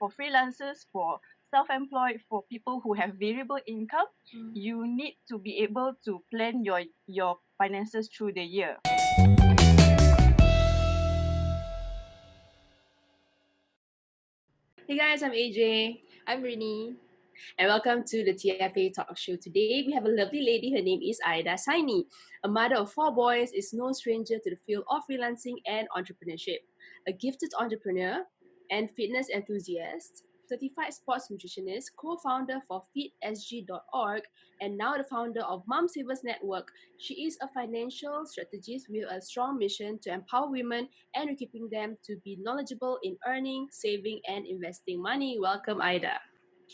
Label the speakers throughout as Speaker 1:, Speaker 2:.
Speaker 1: for freelancers, for self-employed, for people who have variable income, you need to be able to plan your finances through the year.
Speaker 2: Hey guys, I'm AJ.
Speaker 3: I'm Rini.
Speaker 2: And welcome to the TFA Talk Show. Today we have a lovely lady. Her name is Aida Saini. A mother of 4 boys, is no stranger to the field of freelancing and entrepreneurship. A gifted entrepreneur and fitness enthusiast, certified sports nutritionist, co-founder for fitsg.org, and now the founder of Mom Savers Network. She is a financial strategist with a strong mission to empower women and equipping them to be knowledgeable in earning, saving, and investing money. Welcome, Aida.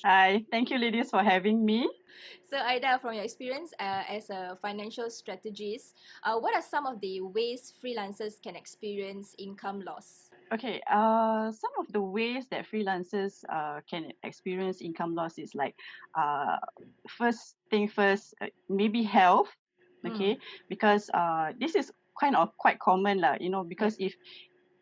Speaker 1: Hi, thank you ladies for having me.
Speaker 3: So, Aida, from your experience as a financial strategist, what are some of the ways freelancers can experience income loss?
Speaker 1: Okay, some of the ways that freelancers can experience income loss is like, first thing first, maybe health, okay, because this is quite common lah, because if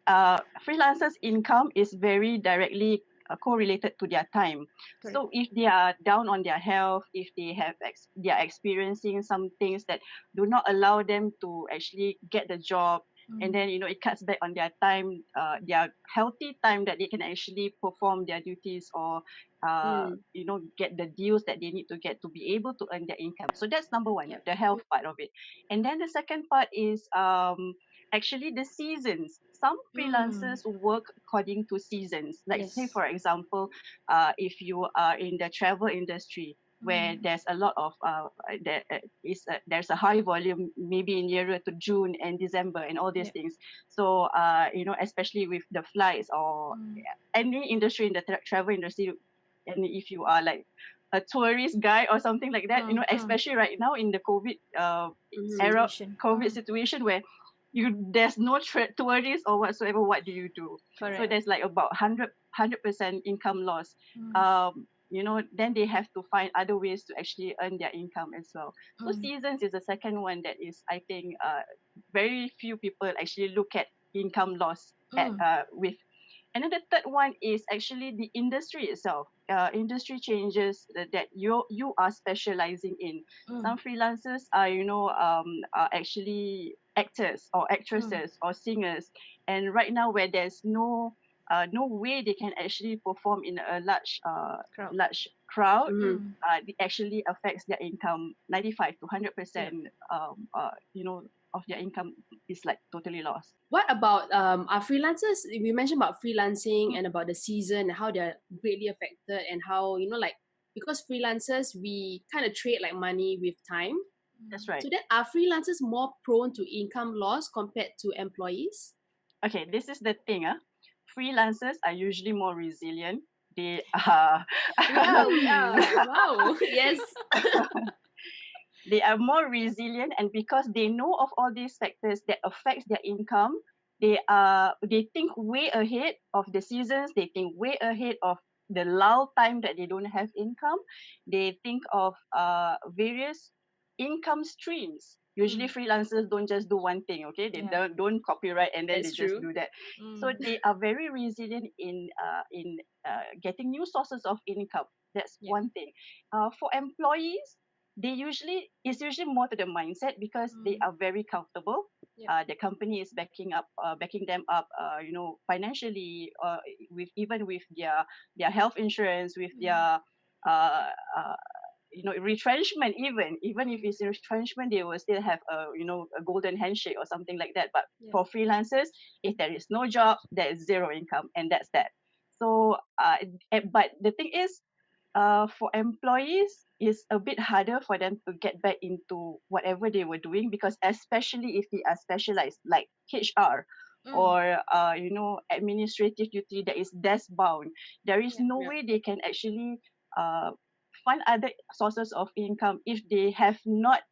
Speaker 1: freelancers' income is very directly correlated to their time.
Speaker 3: Correct.
Speaker 1: So if they are down on their health, if they they are experiencing some things that do not allow them to actually get the job, and then it cuts back on their time, their healthy time that they can actually perform their duties or get the deals that they need to get to be able to earn their income. So that's number one,
Speaker 3: Yep.
Speaker 1: the health part of it. And then the second part is actually the seasons. Some freelancers work according to seasons. Like say
Speaker 3: Yes.
Speaker 1: for example, if you are in the travel industry where there's a lot of there's a high volume, maybe nearer to June and December and all these
Speaker 3: Yep.
Speaker 1: things. So especially with the flights or any industry in the travel industry, and if you are like a tourist guy or something like that, especially right now in the COVID era,
Speaker 3: Situation.
Speaker 1: COVID situation where there's no tourists or whatsoever, what do you do?
Speaker 3: Correct.
Speaker 1: So there's like about 100% income loss. Then they have to find other ways to actually earn their income as well. So seasons is the second one that is, I think, very few people actually look at income loss with. And then the third one is actually the industry itself. Industry changes that you are specializing in. Some freelancers are are actually actors or actresses or singers, and right now where there's no way they can actually perform in a large crowd, it actually affects their income. 95 to 100% of their income is like totally lost.
Speaker 2: What about our freelancers? We mentioned about freelancing and about the season and how they're greatly affected, and how like, because freelancers, we kind of trade like money with time.
Speaker 1: That's right.
Speaker 2: So then are freelancers more prone to income loss compared to employees?
Speaker 1: Okay, this is the thing. Freelancers are usually more resilient. They are.
Speaker 3: We are.
Speaker 2: Wow. Yes.
Speaker 1: They are more resilient, and because they know of all these factors that affects their income, they think way ahead of the seasons. They think way ahead of the lull time that they don't have income. They think of various income streams. Usually freelancers don't just do one thing, okay? They don't copyright and then
Speaker 2: That's
Speaker 1: they just
Speaker 2: true.
Speaker 1: do that. So they are very resilient in getting new sources of income. That's one thing. For employees, it's usually more to the mindset, because they are very comfortable. The company is backing them up, financially, with their health insurance, with their retrenchment. Even if it's retrenchment, they will still have a golden handshake or something like that. But for freelancers, if there is no job, there is zero income, and that's that. So but the thing is, for employees, it's a bit harder for them to get back into whatever they were doing, because especially if they are specialized like HR or administrative duty that is desk bound, there is no way they can actually find other sources of income if they have not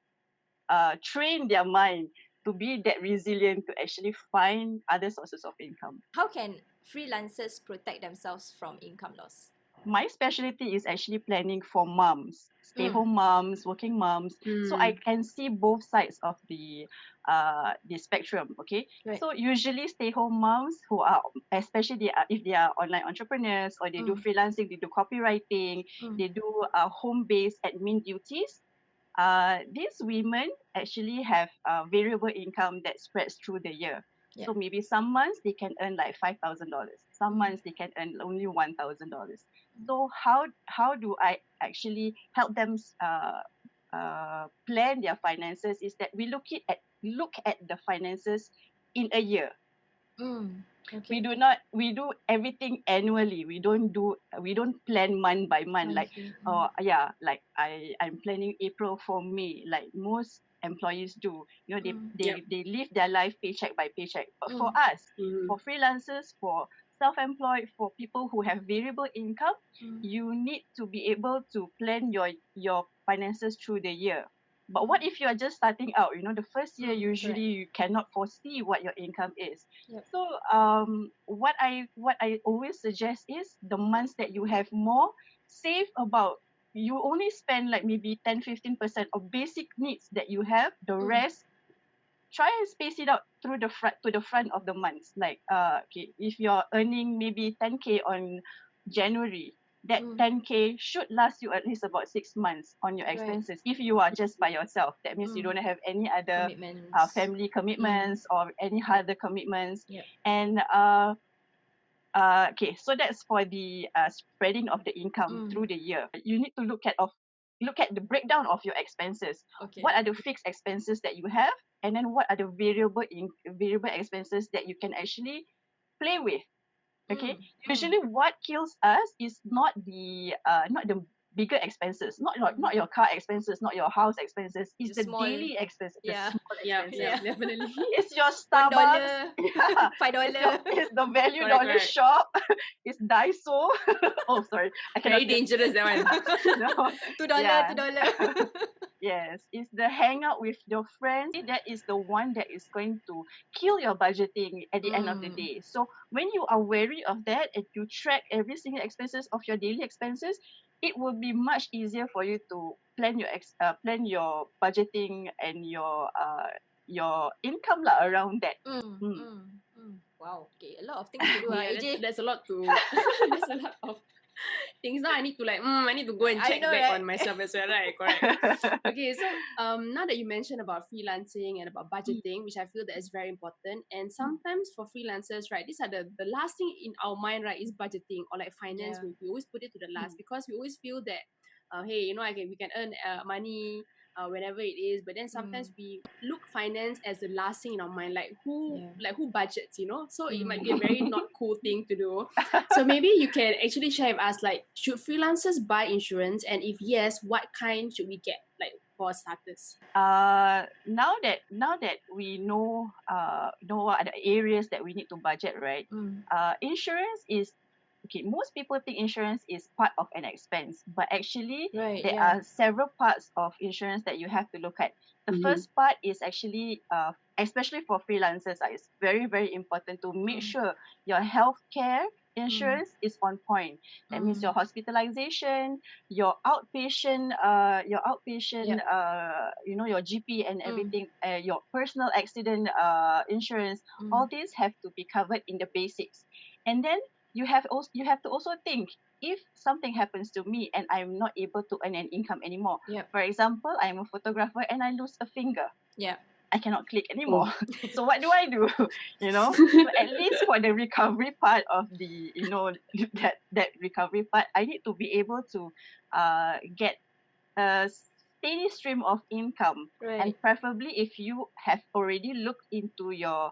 Speaker 1: trained their mind to be that resilient to actually find other sources of income.
Speaker 3: How can freelancers protect themselves from income loss?
Speaker 1: My specialty is actually planning for moms, stay-home moms, working moms. So I can see both sides of the the spectrum. Okay,
Speaker 3: Right.
Speaker 1: so usually stay-home moms who are, especially if they are online entrepreneurs or they do freelancing, they do copywriting, they do home-based admin duties. These women actually have variable income that spreads through the year.
Speaker 3: Yeah.
Speaker 1: So maybe some months they can earn like $5,000. Some months they can earn only $1,000. So how do I actually help them plan their finances? Is that we look at the finances in a year.
Speaker 3: Okay.
Speaker 1: We do everything annually. We don't plan month by month. Like,
Speaker 3: Monthly.
Speaker 1: yeah, like I'm planning April for May, like most employees do. You know,
Speaker 2: Yep.
Speaker 1: they live their life paycheck by paycheck. But for
Speaker 3: Mm.
Speaker 1: us, for freelancers, for self-employed, for people who have variable income, you need to be able to plan your finances through the year. But what if you are just starting out? You know, the first year
Speaker 3: Correct.
Speaker 1: usually you cannot foresee what your income is.
Speaker 3: Yep.
Speaker 1: So what I always suggest is the months that you have more, save about, you only spend like maybe 10-15% of basic needs that you have. The rest, try and space it out through the front to the front of the months. Like okay, if you're earning maybe 10K on January, that 10K should last you at least about 6 months on your
Speaker 3: Right.
Speaker 1: expenses. If you are just by yourself, that means you don't have any other
Speaker 3: Commitments.
Speaker 1: family commitments or any other commitments.
Speaker 3: Yep.
Speaker 1: And okay, so that's for the spreading of the income through the year. You need to look at the breakdown of your expenses.
Speaker 3: Okay.
Speaker 1: What are the fixed expenses that you have, and then what are the variable expenses that you can actually play with. Okay, usually what kills us is not the bigger expenses, not your car expenses, not your house expenses. It's
Speaker 3: The
Speaker 1: the
Speaker 3: small,
Speaker 1: daily expenses, the
Speaker 3: yeah.
Speaker 1: small
Speaker 2: Yeah,
Speaker 1: expenses.
Speaker 2: yeah, definitely.
Speaker 1: It's your
Speaker 3: $1,
Speaker 1: Starbucks. Yeah.
Speaker 3: $5.
Speaker 1: It's the value
Speaker 2: Correct,
Speaker 1: dollar
Speaker 2: correct.
Speaker 1: shop. It's Daiso. Oh, sorry, I
Speaker 2: Very
Speaker 1: cannot.
Speaker 2: dangerous, that one.
Speaker 1: No.
Speaker 3: $2,
Speaker 1: Yeah.
Speaker 3: $2.
Speaker 1: Yes, it's the hangout with your friends. That is the one that is going to kill your budgeting at the end of the day. So when you are wary of that and you track every single expenses of your daily expenses, it will be much easier for you to plan your budgeting and your income lah around that.
Speaker 3: Wow. Okay, a lot of things to do,
Speaker 2: Yeah,
Speaker 3: AJ.
Speaker 2: that's a lot to. There's a lot of things. Now I need to I need to go and
Speaker 3: I
Speaker 2: check
Speaker 3: know,
Speaker 2: back
Speaker 3: right?
Speaker 2: on myself as well, right? Correct. Okay, so now that you mentioned about freelancing and about budgeting, which I feel that is very important, and sometimes for freelancers, right, these are the last thing in our mind, right, is budgeting or like finance.
Speaker 3: Yeah.
Speaker 2: We always put it to the last because we always feel that, hey, we can earn money. Whenever it is, but then sometimes we look finance as the last thing in our mind, like who budgets, so it might be a very not cool thing to do. So maybe you can actually share with us, like, should freelancers buy insurance, and if yes, what kind should we get, like, for starters?
Speaker 1: Now that we know what are the areas that we need to budget, right? Insurance is okay. Most people think insurance is part of an expense, but actually
Speaker 3: Right,
Speaker 1: there
Speaker 3: yeah.
Speaker 1: are several parts of insurance that you have to look at. The first part is actually especially for freelancers, it's very, very important to make sure your healthcare insurance is on point. That means your hospitalization, your outpatient,
Speaker 3: Yep.
Speaker 1: your GP and everything, your personal accident insurance. All these have to be covered in the basics. And then you have to also think, if something happens to me and I'm not able to earn an income anymore.
Speaker 3: Yep.
Speaker 1: For example, I'm a photographer and I lose a finger.
Speaker 3: Yeah.
Speaker 1: I cannot click anymore. So what do I do? So at least for the recovery part of the, that recovery part, I need to be able to get a steady stream of income.
Speaker 3: Right.
Speaker 1: And preferably, if you have already looked into your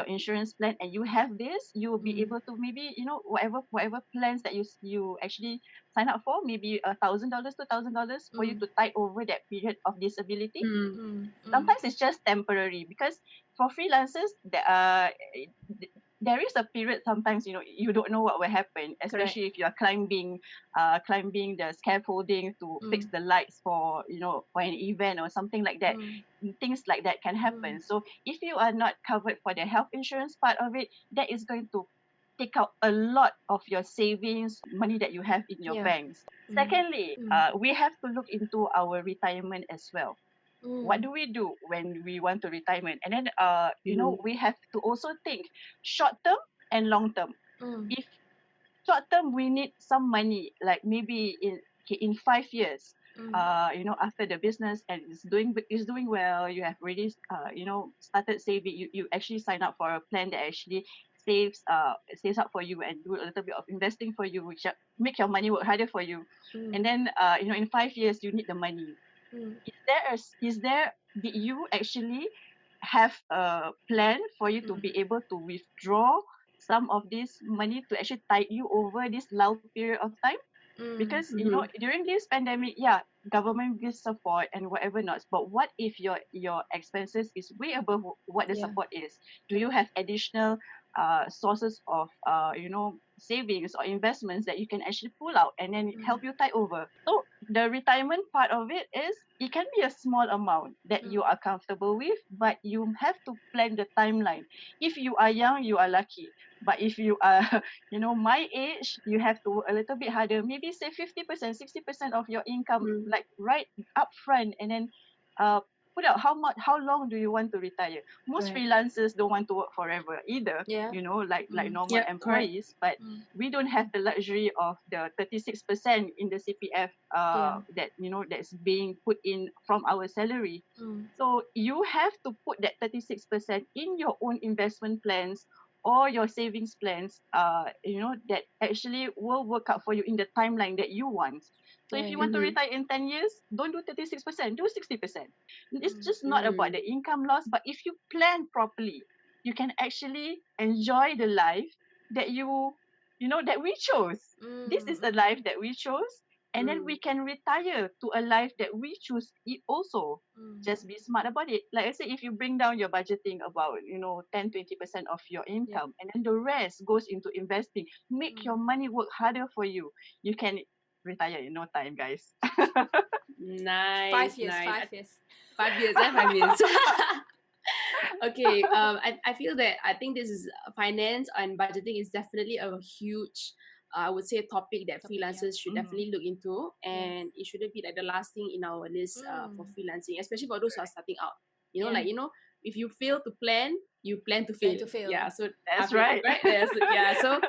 Speaker 1: insurance plan and you have this, you will be able to maybe, whatever plans that you actually sign up for, maybe $1,000, $2,000 for you to tide over that period of disability. Sometimes it's just temporary, because for freelancers, there is a period sometimes, you don't know what will happen, especially if you are climbing the scaffolding to fix the lights for an event or something like that. Things like that can happen. So if you are not covered for the health insurance part of it, that is going to take out a lot of your savings, money that you have in your banks. Secondly, we have to look into our retirement as well. What do we do when we want to retirement? And then,
Speaker 2: Mm-hmm.
Speaker 1: we have to also think short term and long term.
Speaker 3: Mm.
Speaker 1: If short term, we need some money, like maybe in 5 years,
Speaker 3: Mm.
Speaker 1: after the business and is doing well, you have already started saving. You actually sign up for a plan that actually saves up for you and do a little bit of investing for you, which make your money work harder for you.
Speaker 3: Mm.
Speaker 1: And then in 5 years you need the money.
Speaker 3: Mm.
Speaker 1: Did you actually have a plan for you to
Speaker 3: Mm.
Speaker 1: be able to withdraw some of this money to actually tide you over this lull period of time?
Speaker 3: Mm.
Speaker 1: Because
Speaker 2: Mm-hmm.
Speaker 1: during this pandemic, yeah, government gives support and whatever not, but what if your expenses is way above what the
Speaker 3: Yeah.
Speaker 1: support is? Do
Speaker 3: Yeah.
Speaker 1: you have additional sources of savings or investments that you can actually pull out and then help
Speaker 3: Mm.
Speaker 1: you tide over? So the retirement part of it is, it can be a small amount that
Speaker 3: Mm.
Speaker 1: you are comfortable with, but you have to plan the timeline. If you are young, you are lucky, but if you are my age, you have to work a little bit harder. Maybe say 50%, 60% of your income,
Speaker 2: Mm-hmm.
Speaker 1: like right up front, and then uh, put out how long do you want to retire. Most
Speaker 3: Right.
Speaker 1: freelancers don't want to work forever either,
Speaker 3: Yeah.
Speaker 1: like
Speaker 3: Mm.
Speaker 1: normal
Speaker 2: Yep, correct.
Speaker 1: employees, but
Speaker 3: Mm.
Speaker 1: we don't have the luxury of the 36% in the CPF
Speaker 3: Yeah.
Speaker 1: that's being put in from our salary.
Speaker 3: Mm.
Speaker 1: So you have to put that 36% in your own investment plans or your savings plans, that actually will work out for you in the timeline that you want. So if you
Speaker 3: Right.
Speaker 1: want to
Speaker 2: Mm-hmm.
Speaker 1: retire in 10 years, don't do 36%, do 60%. It's
Speaker 3: Mm.
Speaker 1: just not about
Speaker 2: Mm-hmm.
Speaker 1: the income loss, but if you plan properly, you can actually enjoy the life that that we chose. This
Speaker 3: Mm.
Speaker 1: is the
Speaker 3: Mm.
Speaker 1: life that we chose, and then we can retire to a life that we choose it also.
Speaker 3: Mm.
Speaker 1: Just be smart about it. Like I said, if you bring down your budgeting about 10-20% of your
Speaker 3: Yep.
Speaker 1: income, and then the rest goes into investing, make
Speaker 3: Mm.
Speaker 1: your money work harder for you. You can retire in no time, guys.
Speaker 2: Nice,
Speaker 3: 5 years.
Speaker 2: nice.
Speaker 3: 5 years.
Speaker 2: 5 years, 5 years. Okay, I feel that I think this is finance and budgeting is definitely a huge, I would say, topic that
Speaker 3: Topic. Yeah.
Speaker 2: freelancers should
Speaker 1: Hmm.
Speaker 2: definitely look into,
Speaker 3: Yeah.
Speaker 2: and it shouldn't be like the last thing in our list for
Speaker 3: Mm.
Speaker 2: freelancing, especially for those who are starting out.
Speaker 3: Yeah.
Speaker 2: If you fail to plan, you plan to
Speaker 3: Plan
Speaker 2: fail.
Speaker 3: to fail.
Speaker 2: Yeah, so I
Speaker 1: That's
Speaker 2: feel
Speaker 1: right.
Speaker 2: right. Yes, yeah. So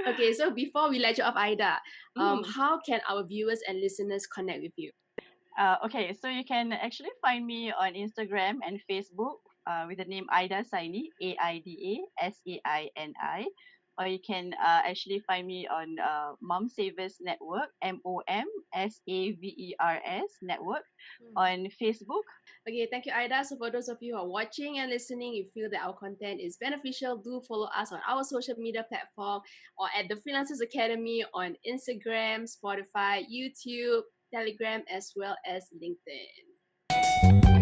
Speaker 2: okay, so before we let you off, Aida,
Speaker 1: Mm.
Speaker 2: how can our viewers and listeners connect with you?
Speaker 1: Okay, so you can actually find me on Instagram and Facebook with the name Aida Saini, AIDA SAINI, or you can actually find me on Mom Savers Network, MOMSAVERS Network
Speaker 3: Mm.
Speaker 1: on Facebook.
Speaker 2: Okay, thank you, Aida. So, for those of you who are watching and listening, you feel that our content is beneficial, do follow us on our social media platform or at the Freelancers Academy on Instagram, Spotify, YouTube, Telegram, as well as LinkedIn.